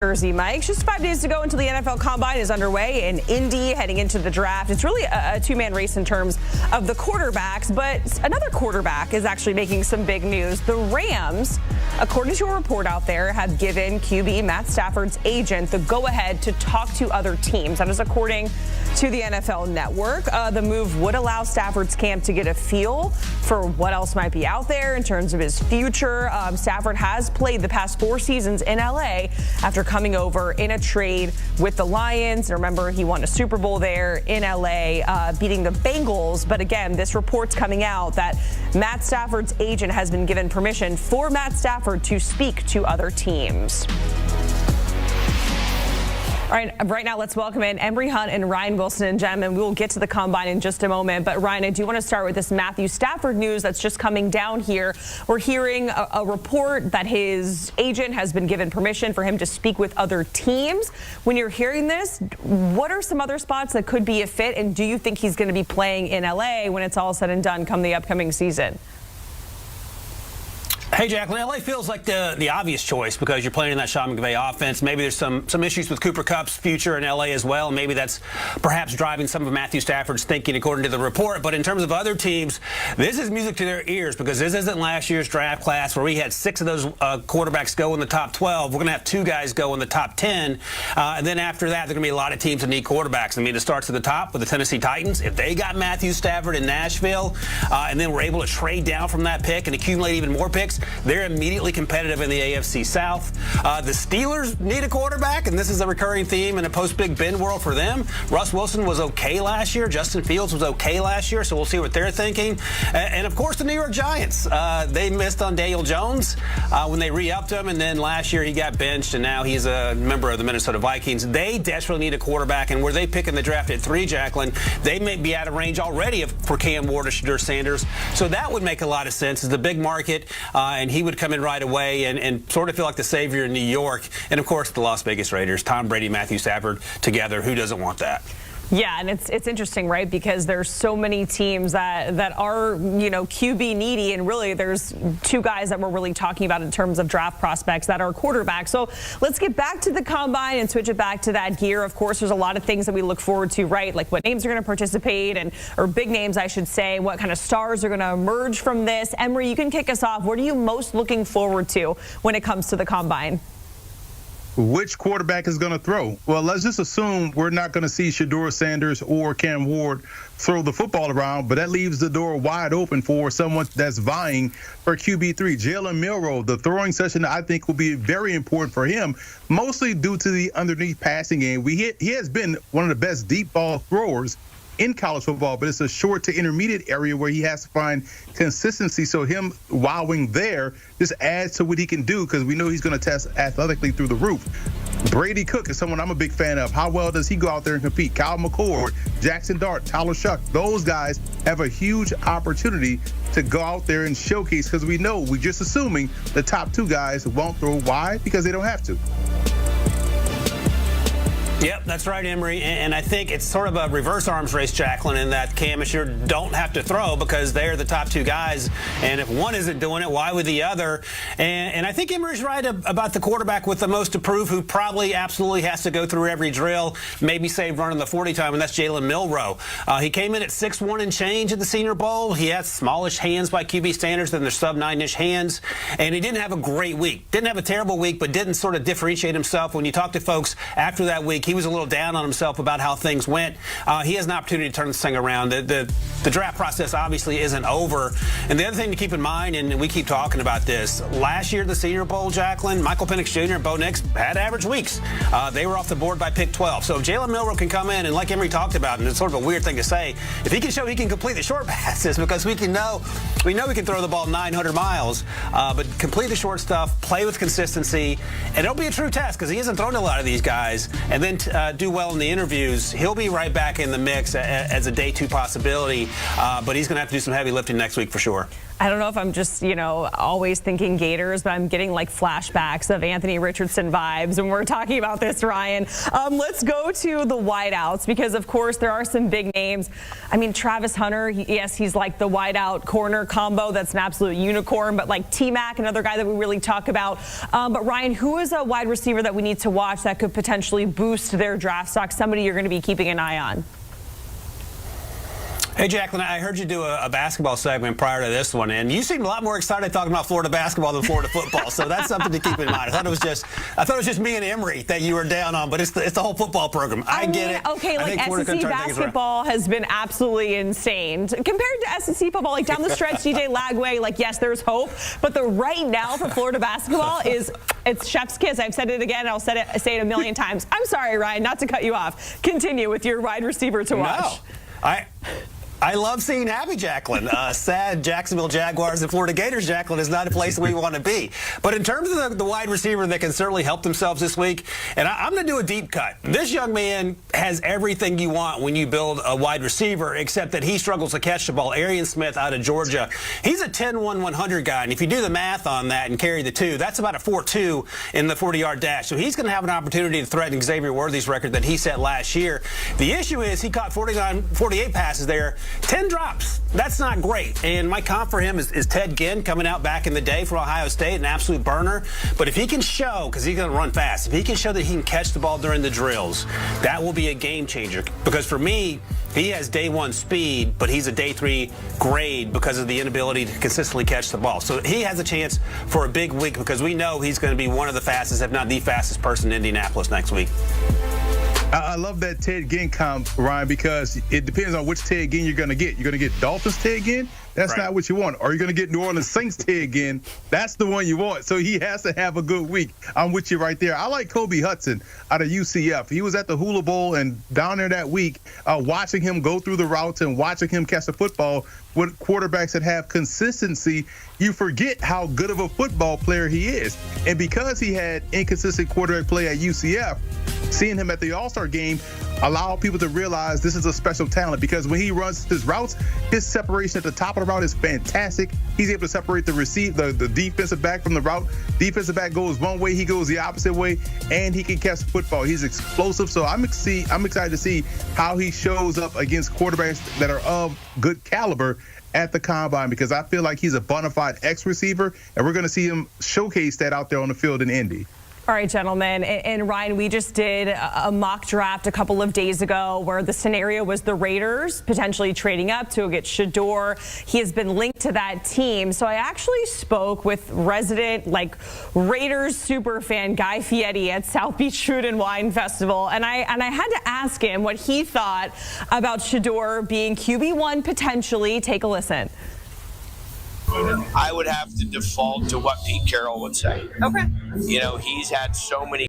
Jersey, Mike. Just 5 days to go until the NFL Combine is underway in Indy, heading into the draft. It's really a two-man race in terms of the quarterbacks, but another quarterback is actually making some big news. The Rams, according to a report out there, have given QB Matt Stafford's agent the go-ahead to talk to other teams. That is according to the NFL Network. The move would allow Stafford's camp to get a feel for what else might be out there in terms of his future. Stafford has played the past 4 seasons in L.A. after coming over in a trade with the Lions. Remember, he won a Super Bowl there in L.A., beating the Bengals. But again, this report's coming out that Matt Stafford's agent has been given permission for Matt Stafford to speak to other teams. All right now let's welcome in Emory Hunt and Ryan Wilson. And gentlemen, we will get to the Combine in just a moment. But Ryan, I do want to start with this Matthew Stafford news that's just coming down here. We're hearing a report that his agent has been given permission for him to speak with other teams. When you're hearing this, what are some other spots that could be a fit? And do you think he's going to be playing in LA when it's all said and done come the upcoming season? Hey, Jacqueline, LA feels like the obvious choice because you're playing in that Sean McVay offense. Maybe there's some issues with Cooper Kupp's future in LA as well. Maybe that's perhaps driving some of Matthew Stafford's thinking according to the report. But in terms of other teams, this is music to their ears because this isn't last year's draft class where we had 6 of those quarterbacks go in the top 12. We're going to have 2 guys go in the top 10. And then after that, there are going to be a lot of teams that need quarterbacks. I mean, it starts at the top with the Tennessee Titans. If they got Matthew Stafford in Nashville and then were able to trade down from that pick and accumulate even more picks, they're immediately competitive in the AFC South. The Steelers need a quarterback, and this is a recurring theme in a post-Big Ben world for them. Russ Wilson was okay last year. Justin Fields was okay last year, so we'll see what they're thinking. And of course, the New York Giants. They missed on Daniel Jones when they re-upped him, and then last year he got benched, and now he's a member of the Minnesota Vikings. They desperately need a quarterback, and where they pick in the draft at 3, Jacqueline, they may be out of range already for Cam Ward or Shedeur Sanders. So that would make a lot of sense. It's a big market, and he would come in right away and sort of feel like the savior in New York. And, of course, the Las Vegas Raiders, Tom Brady, Matthew Stafford together. Who doesn't want that? Yeah, and it's interesting, right? Because there's so many teams that are, QB needy, and really there's 2 guys that we're really talking about in terms of draft prospects that are quarterbacks. So let's get back to the Combine and switch it back to that gear. Of course, there's a lot of things that we look forward to, right? Like what names are going to participate or big names, I should say. What kind of stars are going to emerge from this? Emory, you can kick us off. What are you most looking forward to when it comes to the Combine? Which quarterback is going to throw? Well, let's just assume we're not going to see Shedeur Sanders or Cam Ward throw the football around, but that leaves the door wide open for someone that's vying for QB3. Jalen Milroe, the throwing session, I think will be very important for him, mostly due to the underneath passing game. He has been one of the best deep ball throwers in college football, but it's a short to intermediate area where he has to find consistency. So him wowing there just adds to what he can do because we know he's going to test athletically through the roof. Brady Cook is someone I'm a big fan of. How well does he go out there and compete? Kyle McCord, Jackson Dart, Tyler Shuck, those guys have a huge opportunity to go out there and showcase because we're just assuming the top 2 guys won't throw. Why? Because they don't have to. Yep, that's right, Emory. And I think it's sort of a reverse arms race, Jacqueline, in that Cam and Shedeur don't have to throw because they're the top 2 guys. And if one isn't doing it, why would the other? And I think Emory's right about the quarterback with the most to prove who probably absolutely has to go through every drill, maybe save running the 40 time, and that's Jalen Milroe. He came in at 6'1" and change at the Senior Bowl. He has smallish hands by QB standards than their sub-9-inch hands. And he didn't have a great week. Didn't have a terrible week, but didn't sort of differentiate himself. When you talk to folks after that week, he was a little down on himself about how things went. He has an opportunity to turn this thing around. The draft process obviously isn't over. And the other thing to keep in mind, and we keep talking about this, last year the Senior Bowl, Jacqueline, Michael Penix Jr. and Bo Nix had average weeks. They were off the board by pick 12. So if Jalen Milroe can come in, and like Emory talked about, and it's sort of a weird thing to say, if he can show he can complete the short passes, because we know he can throw the ball 900 miles, but complete the short stuff, play with consistency, and it'll be a true test because he hasn't thrown to a lot of these guys, and then do well in the interviews, he'll be right back in the mix as a day 2 possibility, but he's going to have to do some heavy lifting next week for sure. I don't know if I'm just, always thinking Gators, but I'm getting like flashbacks of Anthony Richardson vibes when we're talking about this, Ryan. Let's go to the wideouts because, of course, there are some big names. I mean, Travis Hunter, yes, he's like the wideout corner combo. That's an absolute unicorn. But like T-Mac, another guy that we really talk about. But Ryan, who is a wide receiver that we need to watch that could potentially boost their draft stock? Somebody you're going to be keeping an eye on. Hey, Jacqueline, I heard you do a basketball segment prior to this one, and you seemed a lot more excited talking about Florida basketball than Florida football, so that's something to keep in mind. I thought it was just me and Emory that you were down on, but it's the whole football program. I get it. Okay, like SEC basketball has been absolutely insane. Compared to SEC football, like down the stretch, DJ Lagway, like, yes, there's hope, but the right now for Florida basketball it's chef's kiss. I've said it again. I'll say it a million times. I'm sorry, Ryan, not to cut you off. Continue with your wide receiver to watch. No, I love seeing happy Jacqueline. Sad Jacksonville Jaguars and Florida Gators, Jacqueline, is not a place we want to be. But in terms of the wide receiver that can certainly help themselves this week, and I'm going to do a deep cut. This young man has everything you want when you build a wide receiver, except that he struggles to catch the ball. Arian Smith out of Georgia. He's a 10-1-100 guy, and if you do the math on that and carry the 2, that's about a 4.2 in the 40-yard dash. So he's going to have an opportunity to threaten Xavier Worthy's record that he set last year. The issue is he caught 48 passes there. 10 drops. That's not great. And my comp for him is Ted Ginn, coming out back in the day from Ohio State, an absolute burner. But if he can show, because he's going to run fast, if he can show that he can catch the ball during the drills, that will be a game changer. Because for me, he has day 1 speed, but he's a day 3 grade because of the inability to consistently catch the ball. So he has a chance for a big week because we know he's going to be one of the fastest, if not the fastest person in Indianapolis next week. I love that Ted Ginn comp, Ryan, because it depends on which Ted Ginn you're going to get. You're going to get Dolphins Ted Ginn? That's not what you want. Or you're going to get New Orleans Saints Ted Ginn? That's the one you want. So he has to have a good week. I'm with you right there. I like Kobe Hudson out of UCF. He was at the Hula Bowl and down there that week, watching him go through the routes and watching him catch the football with quarterbacks that have consistency. You forget how good of a football player he is. And because he had inconsistent quarterback play at UCF, seeing him at the All-Star game allow people to realize this is a special talent because when he runs his routes, his separation at the top of the route is fantastic. He's able to separate the defensive back from the route. Defensive back goes one way, he goes the opposite way, and he can catch the football. He's explosive, so I'm excited to see how he shows up against quarterbacks that are of good caliber at the combine because I feel like he's a bona fide X-receiver, and we're going to see him showcase that out there on the field in Indy. All right, gentlemen. And Ryan, we just did a mock draft a couple of days ago where the scenario was the Raiders potentially trading up to get Shedeur. He has been linked to that team. So I actually spoke with resident Raiders super fan Guy Fieri at South Beach Food and Wine Festival. And I had to ask him what he thought about Shedeur being QB1 potentially. Take a listen. I would have to default to what Pete Carroll would say. Okay. He's had so many